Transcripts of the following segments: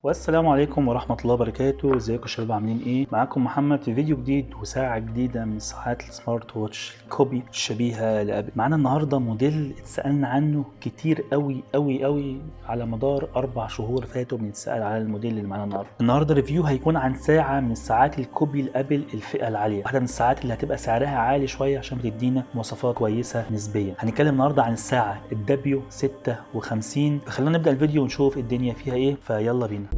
والسلام عليكم ورحمة الله وبركاته. ازيكم يا شباب، عاملين ايه؟ معاكم محمد في فيديو جديد وساعة جديدة من ساعات السمارت ووتش كوبي الشبيهة لابل. معانا النهاردة موديل اتسألنا عنه كتير قوي على مدار 4 شهور فاتوا بنتسأل على الموديل اللي معانا النهارده ريفيو هيكون عن ساعة من الساعات الكوبي لابل الفئة العالية، واحدة من الساعات اللي هتبقى سعرها عالي شوية عشان بتدينا مواصفات كويسة نسبيا. هنتكلم النهارده عن الساعة W56. فخلونا نبدأ الفيديو ونشوف الدنيا فيها ايه، فيلا بينا.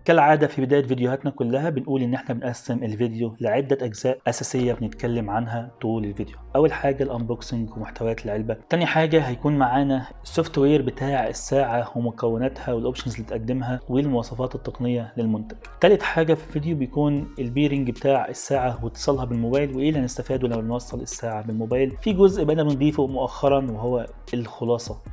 كالعادة في بداية فيديوهاتنا كلها بنقول ان احنا بنقسم الفيديو لعدة اجزاء اساسية بنتكلم عنها طول الفيديو. اول حاجة الانبوكسنج ومحتويات العلبة، تاني حاجة هيكون معانا السوفت وير بتاع الساعة ومكوناتها والاوبشنز اللي تقدمها والمواصفات التقنية للمنتج. تالت حاجة في الفيديو بيكون البيرنج بتاع الساعة واتصالها بالموبايل وايه اللي هنستفاده لما نوصل الساعة بالموبايل. في جزء بدأنا بنضيفه مؤخرا وهو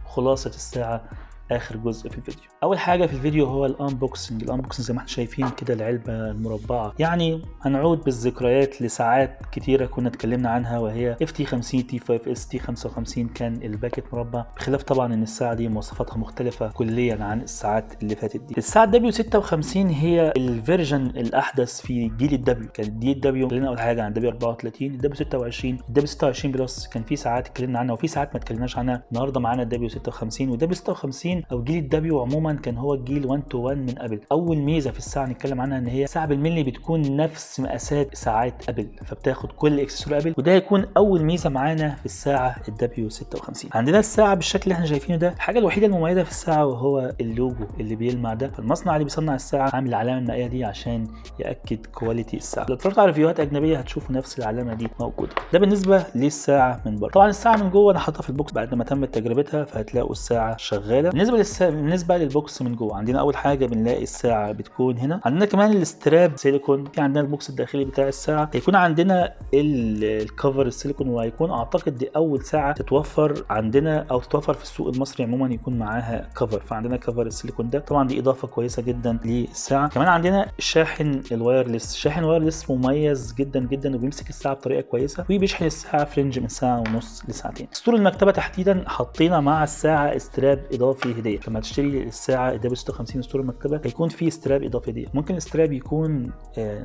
خلاصة الساعة، اخر جزء في الفيديو. اول حاجه في الفيديو هو الانبوكسنج زي ما احنا شايفين كده العلبه المربعه، يعني هنعود بالذكريات لساعات كتيره كنا اتكلمنا عنها، وهي FT50 T5S T55. كان الباكت مربع، بخلاف طبعا ان الساعه دي مواصفاتها مختلفه كليا عن الساعات اللي فاتت دي. الساعه W56 هي الفيرجن الاحدث في جيل الدبليو. كانت دي الدبليو، خلينا اول حاجه عن W34 W26 بلس. كان في ساعات اتكلمنا عنها وفي ساعات ما اتكلمناش عنها. النهارده معانا W56 W56 او جيل الدبليو عموما كان هو الجيل 1 to 1 من ابل. اول ميزه في الساعه نتكلم عنها ان هي ساعه بالملي بتكون نفس مقاسات ساعات ابل، فبتاخد كل اكسسوار ابل، وده هيكون اول ميزه معانا في الساعه W56. عندنا الساعه بالشكل اللي احنا شايفينه ده. الحاجه الوحيده المميزه في الساعه وهو اللوجو اللي بيلمع ده. فالمصنع اللي بيصنع الساعه عامل العلامه المائيه دي عشان ياكد كواليتي الساعه. لو اتفرجت على ريفيوهات اجنبيه هتشوفوا نفس العلامه دي موجوده. ده بالنسبه للساعه من بره. طبعا الساعه من جوه انا حاطها في البوكس بعد ما تمت تجربتها، فهتلاقوا الساعه شغاله. بالنسبه للبوكس من جوه، عندنا اول حاجه بنلاقي الساعه بتكون هنا. عندنا كمان الاستراب سيليكون. في عندنا البوكس الداخلي بتاع الساعه هيكون عندنا الكفر السيليكون، وهيكون اعتقد دي اول ساعه تتوفر عندنا او تتوفر في السوق المصري عموما يكون معاها كفر. فعندنا كفر السيليكون ده، طبعا دي اضافه كويسه جدا للساعه. كمان عندنا الشاحن الوايرلس. شاحن وايرلس مميز جدا وبيمسك الساعه بطريقه كويسه، وبيشحن الساعه في رينج من ساعه ونص لساعتين. اسطول المكتبه تحديدا حطينا مع الساعه استراب اضافي هديه. لما تشتري الساعه W56 اسطول المكتبه هيكون في استراب اضافي هديه. ممكن الاستراب يكون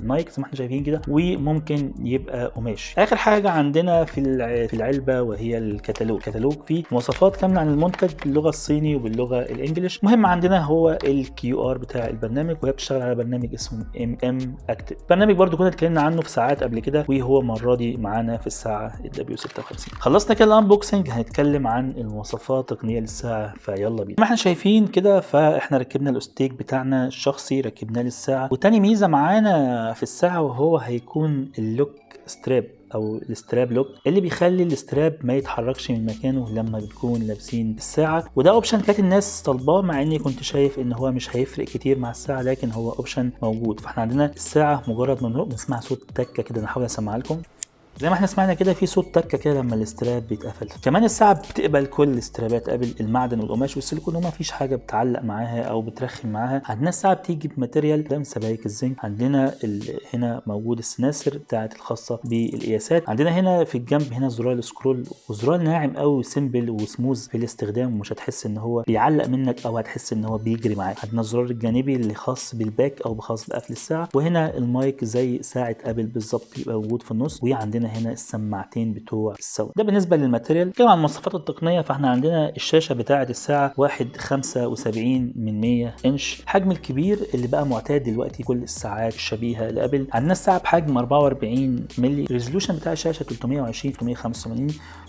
نايك زي ما احنا شايفين كده، وممكن يبقى قماش. اخر حاجه عندنا في العلبه وهي الكتالوج فيه مواصفات كامله عن المنتج باللغه الصيني وباللغه الانجليش. مهم عندنا هو الQR بتاع البرنامج، وهي بتشتغل على برنامج اسمه MM Active. برنامج برضو كنا اتكلمنا عنه في ساعات قبل كده، وهو المره دي معانا في الساعه W56. خلصنا كده الانبوكسنج، هنتكلم عن المواصفات التقنيه للساعه، فيلا بينا. ما احنا شايفين كده، فاحنا ركبنا الاستيك بتاعنا الشخصي، ركبناه للساعه. وتاني ميزه معانا في الساعه وهو هيكون اللوك ستراب او الاستراب لوك، اللي بيخلي الاستراب ما يتحركش من مكانه لما بتكون لابسين الساعه. وده اوبشن كانت الناس طالباه، مع اني كنت شايف ان هو مش هيفرق كتير مع الساعه، لكن هو اوبشن موجود. فاحنا عندنا الساعه مجرد ما نروح بنسمع صوت تكه كده. انا هحاول اسمعها لكم. زي ما احنا سمعنا كده في صوت تكه كده لما الاستراب بيتقفل. كمان الساعه بتقبل كل استرابات ابل، المعدن والقماش والسيليكون، وما فيش حاجه بتعلق معاها او بترخم معاها. عندنا الساعه بتيجي بماتيريال ده من سبائك الزنك. عندنا هنا موجود السناسر بتاعت الخاصه بالقياسات. عندنا هنا في الجنب هنا زرار السكرول، وزرار ناعم قوي وسيمبل وسموز في الاستخدام، ومش هتحس ان هو بيعلق منك او هتحس ان هو بيجري معاك. عندنا الزرار الجانبي اللي خاص بالباك او خاص بقفل الساعه، وهنا المايك زي ساعه ابل بالظبط بيبقى موجود في النص، وعندنا هنا السماعتين بتوع الساوند. ده بالنسبه للماتيريال. كمان عن المواصفات التقنيه، فاحنا عندنا الشاشه بتاعه الساعه 1.75 انش، الحجم الكبير اللي بقى معتاد دلوقتي كل الساعات الشبيهه لابل. عندنا الساعه بحجم 44 مللي. الريزولوشن بتاع الشاشه 320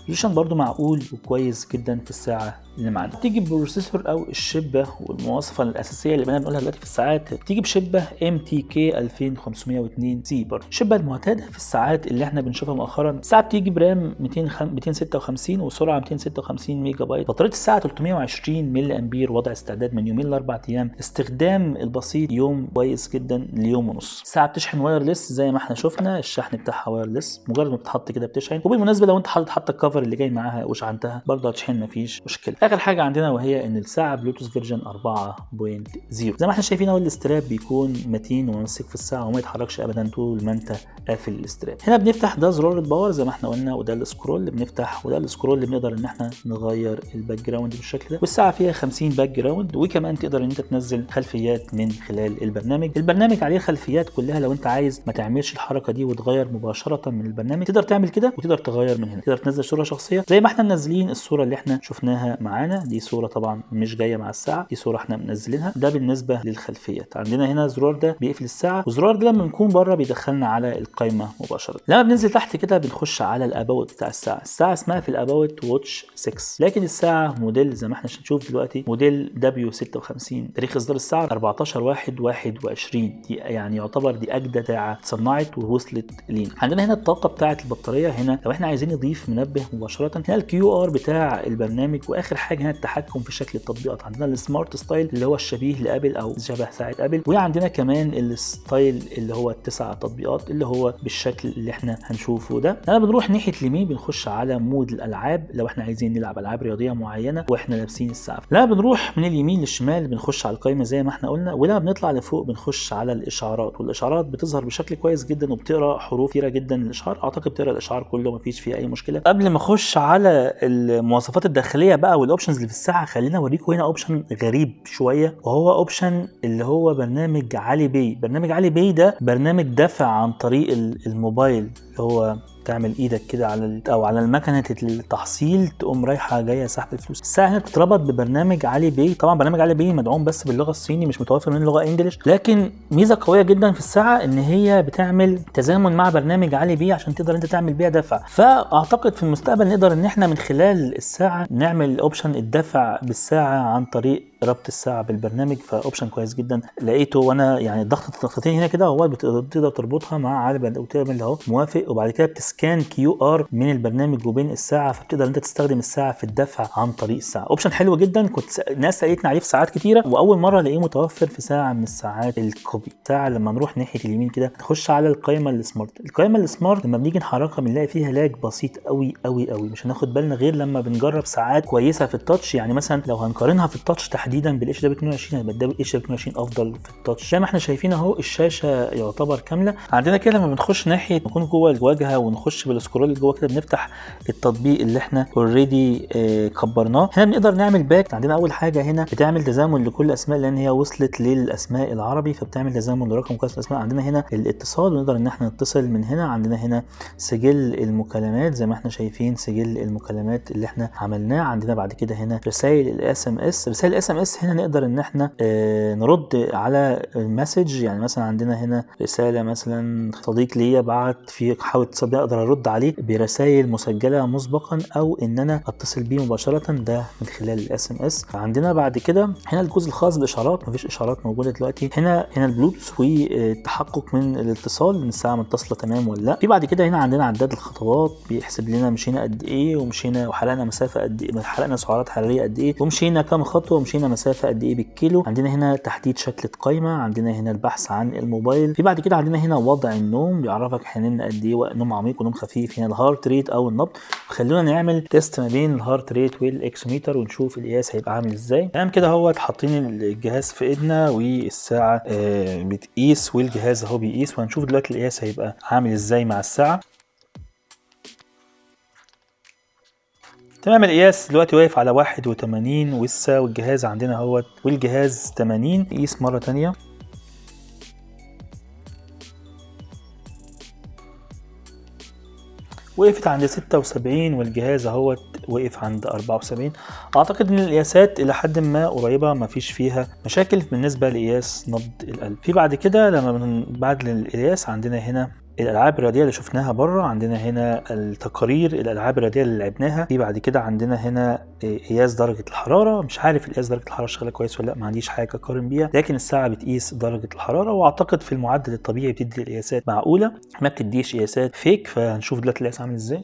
ريزولوشن برضو معقول وكويس جدا في الساعه اللي معانا. تيجي ببروسيسور او الشبه، والمواصفه الاساسيه اللي بقينا بنقولها دلوقتي في الساعات بتيجي بشبه MTK 2502C. برضو الشبه المعتاده في الساعات اللي احنا بنشوفها مؤخرا. الساعه بتيجي برام 256 وسرعه 256 ميجا بايت. بطاريه الساعه 320 ملي امبير، وضع استعداد من يومين ل4 ايام. استخدام البسيط يوم كويس جدا ليوم ونص. الساعه بتشحن وايرلس زي ما احنا شفنا، الشحن بتاعها وايرلس، مجرد ما بتتحط كده بتشحن. وبالمناسبه لو انت حاطط الكفر اللي جاي معاها وشحنتها برضه هتشحن، مفيش مشكله. اخر حاجه عندنا وهي ان الساعه بلوتوث فيرجن 4.0. زي ما احنا شايفين اهو الاستراب بيكون متين وممسك في الساعه وما يتحركش ابدا طول ما انت قافل الاستراب. هنا بنفتح ده زرار الباور زي ما احنا قلنا، وده السكرول اللي بنفتح، وده السكرول اللي بنقدر ان احنا نغير الباك جراوند بالشكل ده. والساعه فيها 50 باك جراوند، وكمان تقدر ان انت تنزل خلفيات من خلال البرنامج عليه خلفيات كلها. لو انت عايز ما تعملش الحركه دي وتغير مباشره من البرنامج تقدر تعمل كده، وتقدر تغير من هنا. تقدر تنزل صوره شخصيه زي ما احنا منزلين الصوره اللي احنا شفناها معانا دي. صوره طبعا مش جايه مع الساعه، دي صوره احنا منزلينها. ده بالنسبه للخلفيات. عندنا هنا الزرار ده بيقفل الساعه، والزرار ده لما بنكون بره بيدخلنا على القائمه مباشره. لما بننزل تحت كده بنخش على الاباوت بتاع الساعه. الساعه اسمها في الاباوت واتش 6، لكن الساعه موديل زي ما احنا هنشوف دلوقتي موديل W56. تاريخ اصدار الساعه 14/1/21. دي يعني يعتبر دي اجدد ساعه اتصنعت ووصلت لينا. عندنا هنا الطاقه بتاعه البطاريه. هنا لو احنا عايزين نضيف منبه مباشره، هنا الQR بتاع البرنامج. واخر حاجه هنا التحكم في شكل التطبيقات. عندنا السمارت ستايل اللي هو الشبيه لابل او شبه ساعه ابل، وعندنا كمان الستايل اللي هو التسع تطبيقات اللي هو بالشكل اللي احنا هنشوفه ده. لما بنروح ناحيه اليمين بنخش على مود الالعاب لو احنا عايزين نلعب العاب رياضيه معينه واحنا لابسين الساعه. لما بنروح من اليمين للشمال بنخش على القائمه زي ما احنا قلنا، ولما بنطلع لفوق بنخش على الاشعارات. والاشعارات بتظهر بشكل كويس جدا وبتقرا حروف كتيره جدا. الاشعار اعتقد بتقرا الاشعار كله، مفيش فيه اي مشكله. قبل ما اخش على المواصفات الداخليه بقى والاوبشنز اللي في الساعه، خلينا اوريكم هنا اوبشن غريب شويه، وهو اوبشن اللي هو برنامج علي باي. برنامج علي باي ده برنامج دفع عن طريق الموبايل، اللي هو تعمل ايدك كده على او على المكنه التحصيل تقوم رايحه جايه سحب الفلوس. الساعه هنا بتتربط ببرنامج علي باي. طبعا برنامج علي باي مدعوم بس باللغه الصيني، مش متوفر منه لغه انجلش، لكن ميزه قويه جدا في الساعه ان هي بتعمل تزامن مع برنامج علي باي عشان تقدر انت تعمل بيها دفع. فاعتقد في المستقبل نقدر ان احنا من خلال الساعه نعمل اوبشن الدفع بالساعه عن طريق ربط الساعه بالبرنامج. فاوبشن كويس جدا لقيته، وانا يعني ضغطتين هنا كده هو بتقدر تربطها مع على وتعمل اهو موافق، وبعد كده بتسكان QR من البرنامج وبين الساعه، فبتقدر انت تستخدم الساعه في الدفع عن طريق الساعه. اوبشن حلو جدا، كنت ناس سالتني عليه في ساعات كتيره، واول مره الاقيه متوفر في ساعه من الساعات الكوبي. ساعه لما نروح ناحيه اليمين كده نخش على القائمه السمارت. القائمه السمارت لما بنيجي نحركها بنلاقي فيها لاج بسيط قوي قوي قوي، مش هناخد بالنا غير لما بنجرب ساعات كويسه في التاتش. يعني مثلا لو هنقارنها في التاتش تحديدا بالاتش دبليو 22 هيبقى الاتش دبليو 22 افضل في التاتش. زي ما احنا شايفين اهو الشاشه يعتبر كامله. عندنا كده لما بنخش ناحيه نكون جوه الواجهه ونخش بالسكرول اللي جوه كده بنفتح التطبيق اللي احنا اوريدي كبرناه. هنا بنقدر نعمل باك. عندنا اول حاجه هنا بتعمل تزامن لكل الاسماء لان هي وصلت للاسماء العربي، فبتعمل تزامن لرقم كويس الاسماء. عندنا هنا الاتصال ونقدر ان احنا نتصل من هنا. عندنا هنا سجل المكالمات زي ما احنا شايفين سجل المكالمات اللي احنا عملناه. عندنا بعد كده هنا رسائل SMS. رسائل SMS هنا نقدر ان احنا نرد على المسج. يعني مثلا عندنا هنا رساله مثلا صديق ليا بعت في حاول اتصل بيه، اقدر ارد عليه برسائل مسجله مسبقا او ان انا اتصل بيه مباشره، ده من خلال SMS. عندنا بعد كده هنا الجزء الخاص بالاشعارات، مفيش اشعارات موجوده دلوقتي. هنا البلوتوث والتحقق من الاتصال ان الساعه متصله تمام ولا لا. في بعد كده هنا عندنا عداد الخطوات بيحسب لنا مشينا قد ايه ومشينا وحرقنا مسافه قد ايه، حرقنا سعرات حراريه قد ايه، ومشينا كام خطوه ومشينا مسافه قد ايه بالكيلو. عندنا هنا تحديد شكل قائمه. عندنا هنا البحث عن الموبايل. في بعد كده عندنا هنا وضع النوم بيعرفك احنا نمنا قد ايه، نوم عميق ونوم خفيف. هنا الهارت ريت او النبض. خلونا نعمل تيست ما بين الهارت ريت والاكسوميتر ونشوف القياس هيبقى عامل ازاي. تمام كده اهو حاطين الجهاز في ايدنا والساعه بتقيس والجهاز اهو بيقيس، وهنشوف دلوقتي القياس هيبقى عامل ازاي مع الساعه. تمام القياس دلوقتي واقف على 81 ولسه، والجهاز عندنا اهوت والجهاز 80. قيس مره تانية. وقفت عند 76 والجهاز اهوت وقف عند 74. اعتقد ان القياسات الى حد ما قريبه، ما فيش فيها مشاكل بالنسبه لقياس نبض القلب. في بعد كده لما بعد القياس عندنا هنا الالعاب الرياضيه اللي شفناها بره. عندنا هنا التقارير الالعاب الرياضيه اللي لعبناها. في بعد كده عندنا هنا قياس درجه الحراره. مش عارف القياس درجه الحراره شغاله كويس ولا لا، ما عنديش حاجه اقارن بيها، لكن الساعه بتقيس درجه الحراره، واعتقد في المعدل الطبيعي بتدي قياسات معقوله، ما بتديش قياسات فيك. فهنشوف دلوقتي القياس عامل ازاي.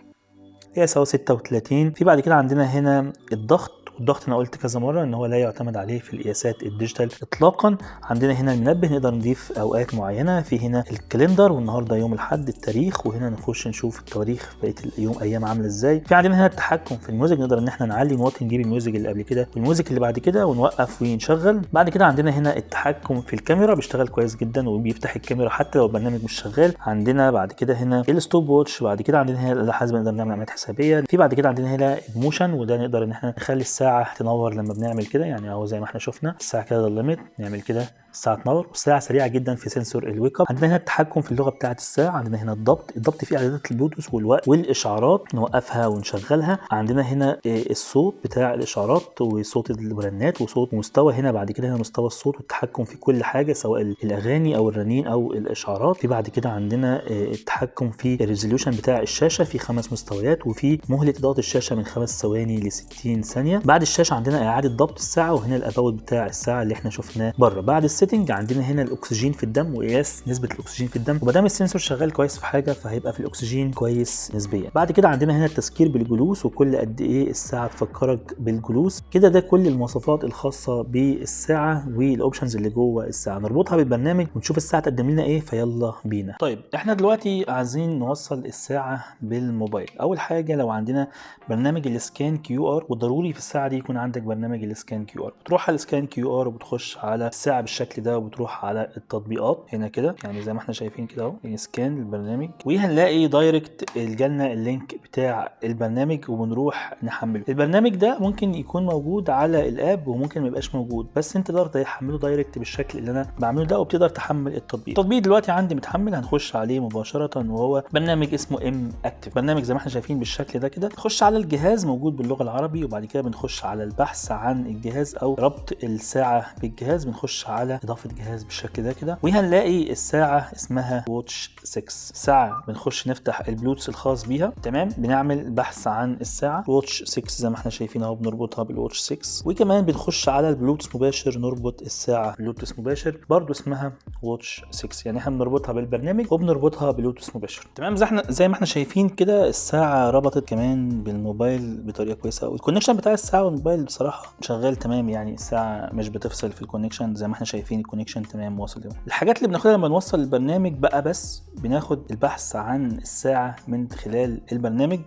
قياس اهو 36. في بعد كده عندنا هنا الضغط والضغط انا قلت كذا مره ان هو لا يعتمد عليه في القياسات الديجيتال اطلاقا. عندنا هنا المنبه نقدر نضيف اوقات معينه، في هنا الكالندر والنهارده يوم الاحد التاريخ، وهنا نخش نشوف التواريخ بقيه اليوم ايام عامله ازاي. في عندنا هنا التحكم في الميوزك، نقدر ان احنا نعلي ونوطي نجيب الميوزك اللي قبل كده والميوزك اللي بعد كده ونوقف ونشغل. بعد كده عندنا هنا التحكم في الكاميرا بيشتغل كويس جدا وبيفتح الكاميرا حتى لو البرنامج مش شغال. عندنا بعد كده هنا الستوب ووتش، بعد كده عندنا هنا الحاسبه نقدر نعمل عمليات حسابيه. في بعد كده عندنا هنا الموشن وده نقدر ان احنا نخلي الساعه تنور لما بنعمل كده، يعني اهو زي ما احنا شفنا الساعه كده ضلمت نعمل كده الساعه تنور، والساعه سريعه جدا في سنسور الويك اب. عندنا هنا التحكم في اللغه بتاعه الساعه، عندنا هنا الضبط فيه اعدادات البلوتوث والوقت والاشعارات نوقفها ونشغلها. عندنا هنا الصوت بتاع الاشعارات وصوت الرنات وصوت مستوى، هنا بعد كده هنا مستوى الصوت والتحكم في كل حاجه سواء الاغاني او الرنين او الاشعارات. في بعد كده عندنا التحكم في الريزوليوشن بتاع الشاشه في 5 مستويات، وفي مهله اضاءه الشاشه من 5 ثواني ل 60 ثانيه. بعد الشاشه عندنا اعاده ضبط الساعه، وهنا الاباوت بتاع الساعه اللي احنا شفناه بره. بعد السيتنج عندنا هنا الاكسجين في الدم وقياس نسبه الاكسجين في الدم، وما دام السنسور شغال كويس في حاجه فهيبقى في الاكسجين كويس نسبيا. بعد كده عندنا هنا التذكير بالجلوس وكل قد ايه الساعه تفكرك بالجلوس كده. ده كل المواصفات الخاصه بالساعه والاوبشنز اللي جوه الساعه. نربطها بالبرنامج ونشوف الساعه تقدم لنا ايه، فيلا بينا. طيب احنا دلوقتي عايزين نوصل الساعه بالموبايل. اول حاجه لو عندنا برنامج السكان كيو ار، وضروري في الساعه دي يكون عندك برنامج السكان كيو ار، بتروح على السكان كيو ار وبتخش على الساعه بالشكل ده وبتروح على التطبيقات هنا كده، يعني زي ما احنا شايفين كده اهو سكان البرنامج، وهنلاقي دايركت جالنا اللينك بتاع البرنامج وبنروح نحمله. البرنامج ده ممكن يكون موجود على الاب وممكن ما يبقاش موجود، بس انت تقدر تحمله دايركت بالشكل اللي انا بعمله ده، وبتقدر تحمل التطبيق دلوقتي عندي متحمل، هنخش عليه مباشره وهو برنامج اسمه ام اكتف. برنامج زي ما احنا شايفين بالشكل ده كده. نخش على الجهاز موجود باللغه العربي، وبعد كده بنخش على البحث عن الجهاز او ربط الساعه بالجهاز، بنخش على اضافه جهاز بالشكل ده كده، وهنلاقي الساعه اسمها واتش 6 ساعه. بنخش نفتح البلوتوث الخاص بيها، تمام، بنعمل بحث عن الساعه واتش 6 زي ما احنا شايفين اهو، بنربطها بالواتش 6. وكمان بنخش على البلوتوث مباشر نربط الساعه بلوتوث مباشر برضو اسمها واتش 6، يعني احنا بنربطها بالبرنامج وبنربطها بلوتوث مباشر، تمام. زي ما احنا شايفين كده الساعه ربطت كمان بالموبايل بطريقه كويسه قوي. الكونكشن بتاع الساعه والموبايل بصراحه شغال تمام، يعني الساعه مش بتفصل في الكونكشن، زي ما احنا شايفين الكونكشن تمام واصل تمام. الحاجات اللي بناخدها لما نوصل البرنامج بقى، بس بناخد البحث عن الساعه من خلال البرنامج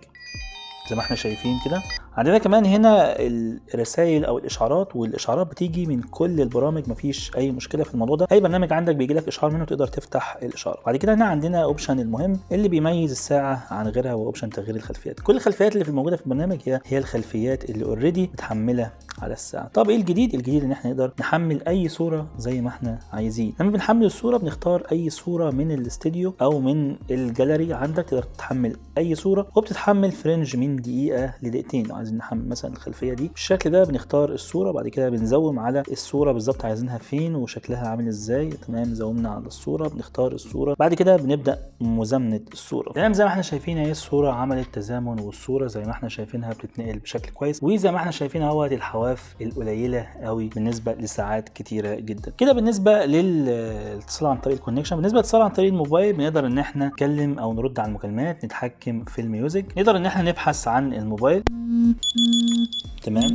زي ما احنا شايفين كده. عندنا كمان هنا الرسائل او الاشعارات، والاشعارات بتيجي من كل البرامج، مفيش اي مشكله في الموضوع ده. اي برنامج عندك بيجي لك اشعار منه تقدر تفتح الاشاره. بعد كده هنا عندنا اوبشن المهم اللي بيميز الساعه عن غيرها، هو اوبشن تغيير الخلفيات. كل الخلفيات اللي موجوده في البرنامج هي الخلفيات اللي اوريدي متحمله على الساعه. طب ايه الجديد؟ الجديد ان احنا نقدر نحمل اي صوره زي ما احنا عايزين. لما بنحمل الصوره بنختار اي صوره من الاستوديو او من الجاليري عندك، تقدر تحمل اي صوره، وبتتحمل فرنج من دقيقه لدقيقتين. لو عايزين نحمل مثلا الخلفيه دي بالشكل ده بنختار الصوره، بعد كده بنزوم على الصوره بالظبط عايزينها فين وشكلها عامل ازاي، تمام. زومنا على الصوره، بنختار الصوره، بعد كده بنبدا مزامنه الصوره، تمام. زي ما احنا شايفين اهي الصوره عملت تزامن، والصوره زي ما احنا شايفينها بتتنقل بشكل كويس، وزي ما احنا شايفين اهوت الحواف القليله قوي بالنسبه لساعات كتيره جدا كده. بالنسبه للاتصال عن طريق الكونكشن، بالنسبه للاتصال عن طريق الموبايل بنقدر ان احنا نتكلم او نرد على المكالمات، نتحكم في الميوزك، نقدر ان احنا نبحث عن الموبايل، تمام.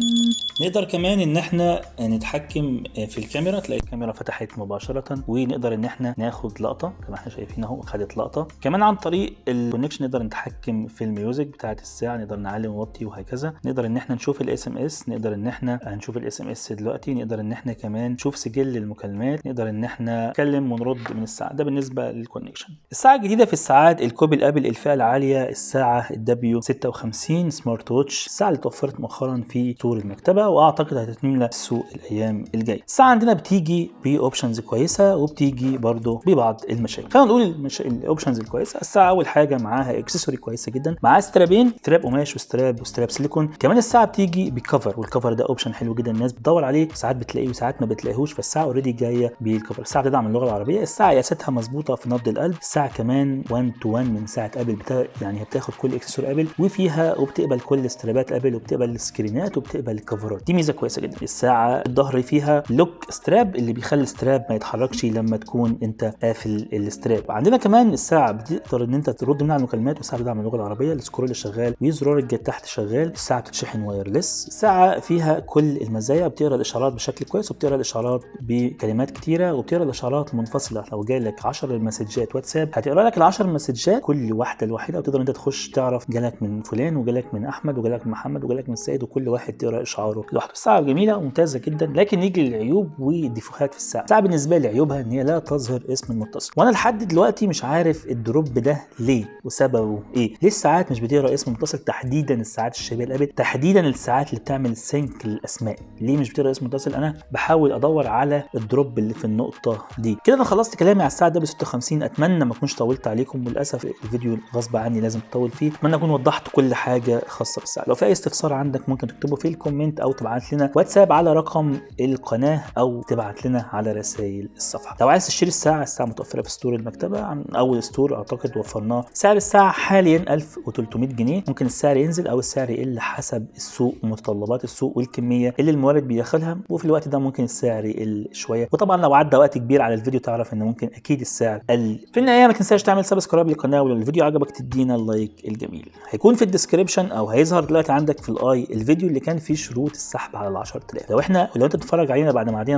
نقدر كمان ان احنا نتحكم في الكاميرا، تلاقي الكاميرا فتحت مباشره، ونقدر ان احنا ناخد لقطه زي ما احنا شايفين اهو، خدت لقطه. كمان عن طريق الكونكشن نقدر نتحكم في الميوزك بتاعه الساعه، نقدر نعلي ونوطي وهكذا. نقدر ان احنا نشوف الاس ام اس، نقدر ان احنا هنشوف الاس ام اس دلوقتي. نقدر ان احنا كمان نشوف سجل المكالمات، نقدر ان احنا نتكلم ونرد من الساعه. ده بالنسبه للكونكشن. الساعه الجديده في الساعات الكوبي الابل الفئه العاليه، الساعه الدبليو 56 سمارت ووتش، الساعه اللي توفرت مؤخرا في طور المكتبه، واعتقد هتتملى السوق الايام الجايه. الساعه عندنا بتيجي باوبشنز كويسه وبتيجي برضو ببعض المشاكل. خلينا نقول الاوبشنز الكويسه. الساعه اول حاجه معاها اكسسوري كويسه جدا، معاها سترابين، ستراب قماش وستراب سيليكون. كمان الساعه بتيجي بكفر، والكفر ده اوبشن حلو جدا الناس بتدور عليه، ساعات بتلاقيه وساعات ما بتلاقيهوش، فالساعه اوريدي جايه بالكفر. الساعه بتدعم اللغه العربيه، الساعه قياستها مظبوطه في نبض القلب، الساعه كمان 1 تو 1 من ساعه ابل، يعني هي بتاخد كل اكسسوار ابل، وفيها كلها، وبتقبل كل استرابات ابل، وبتقبل السكرينات، وبتقبل الكفرات. دي ميزه كويسه جدا. الساعه الظهر فيها لوك ستراب اللي بيخلي الستراب ما يتحركش لما تكون انت قافل الاستراب. عندنا كمان الساعه بتقدر ان انت ترد منها على المكالمات، والساعه بتدعم اللغه العربيه، السكرول شغال وزرار الجد تحت شغال، الساعه بتتشحن وايرلس. الساعه فيها كل المزايا، بتقرا الاشارات بشكل كويس، وبتقرا الاشارات بكلمات كتيره، وبتقرا الاشارات منفصله. لو جالك 10 مسجات واتساب هتقرا لك ال10 مسجات كل واحده لوحدها، وتقدر انت تخش تعرف جالك من فلان، وجالك من احمد، وجالك من محمد، وجالك من سيد، وكل واحد تقرا اشعاره لوحده. الساعه جميله وممتازه جدا. لكن نيجي للعيوب والديفوهات في الساعه. الساعه بالنسبه لي عيوبها ان هي لا تظهر اسم المتصل، وانا لحد دلوقتي مش عارف الدروب ده ليه وسببه ايه. ليه الساعات مش بتقرا اسم المتصل؟ تحديدا الساعات الشبيه الابل، تحديدا الساعات اللي بتعمل سينك للاسماء، ليه مش بتقرا اسم المتصل؟ انا بحاول ادور على الدروب اللي في النقطه دي. كده انا خلصت كلامي على الساعه W56. اتمنى ما اكونش طولت عليكم، وللاسف الفيديو غصب عني لازم اطول فيه. اتمنى اكون وضحت كل حاجه خاصه بالساعه. لو في اي استفسار عندك ممكن تكتبه في الكومنت، او تبعت لنا واتساب على رقم القناه، او تبعت لنا على رسائل الصفحه. لو عايز تشتري الساعه متوفره في ستور المكتبه، عن اول ستور اعتقد وفرناه. سعر الساعه حاليا 1300 جنيه. ممكن السعر ينزل او السعر يقل حسب السوق ومتطلبات السوق والكميه اللي المورد بيدخلها، وفي الوقت ده ممكن السعر يقل شويه. وطبعا لو عدى وقت كبير على الفيديو تعرف ان ممكن اكيد السعر قل. في النهايه ما تنساش تعمل سبسكرايب للقناه، ولو الفيديو عجبك تدينا اللايك الجميل. هيكون في الديسكريبشن او هيظهر دلوقتي عندك في الاي الفيديو اللي كان فيه شروط السحب على ال 10000. لو انت بتتفرج علينا بعد ما عدينا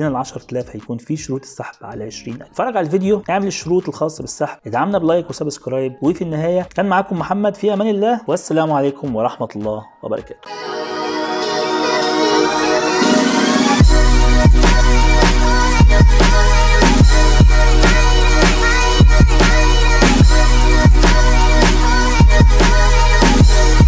ال 10000 هيكون في شروط السحب على 20000. اتفرج على الفيديو، اعمل الشروط الخاصه بالسحب، ادعمنا بلايك وسبسكرايب. وفي النهايه كان معاكم محمد، في امان الله، والسلام عليكم ورحمه الله وبركاته.